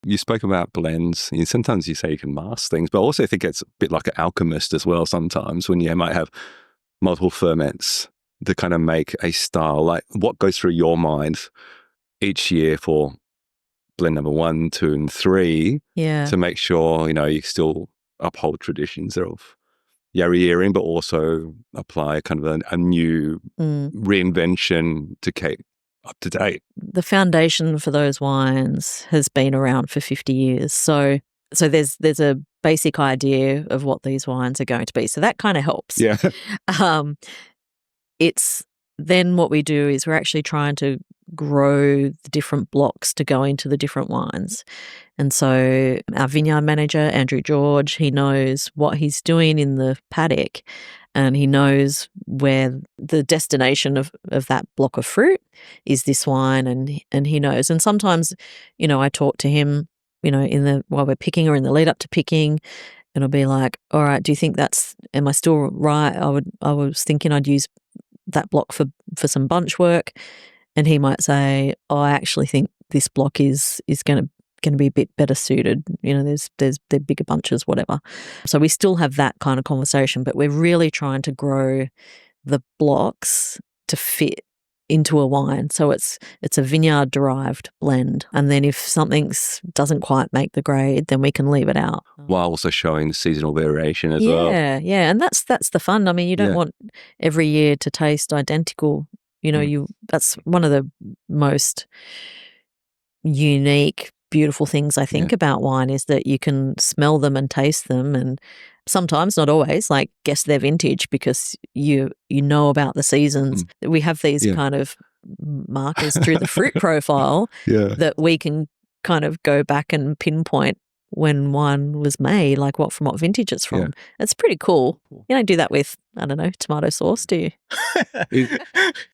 You spoke about blends. Sometimes you say you can mask things, but I also think it's a bit like an alchemist as well sometimes when you might have multiple ferments to kind of make a style. Like what goes through your mind each year for blend number 1, 2, and 3 to make sure, you still uphold traditions of Yarra Yering, but also apply kind of a new reinvention to keep up to date. The foundation for those wines has been around for 50 years. So there's a basic idea of what these wines are going to be. So that kind of helps. Yeah. It's then what we do is we're actually trying to grow the different blocks to go into the different wines. And so our vineyard manager, Andrew George, he knows what he's doing in the paddock and he knows where the destination of that block of fruit is this wine and he knows. And sometimes, I talk to him, while we're picking or in the lead up to picking, and I'll be like, all right, do you think am I still right? I was thinking I'd use that block for some bunch work. And he might say, oh, I actually think this block is going to be a bit better suited. They're bigger bunches, whatever. So we still have that kind of conversation, but we're really trying to grow the blocks to fit into a wine. So it's a vineyard derived blend. And then if something doesn't quite make the grade, then we can leave it out. While also showing the seasonal variation as well. Yeah. And that's the fun. I mean, you don't want every year to taste identical. That's one of the most unique, beautiful things I think about wine is that you can smell them and taste them, and sometimes, not always, like guess their vintage because you know about the seasons. We have these kind of markers through the fruit profile that we can kind of go back and pinpoint when wine was made, like from what vintage it's from. It's pretty cool. You don't do that with, I don't know, tomato sauce, do you?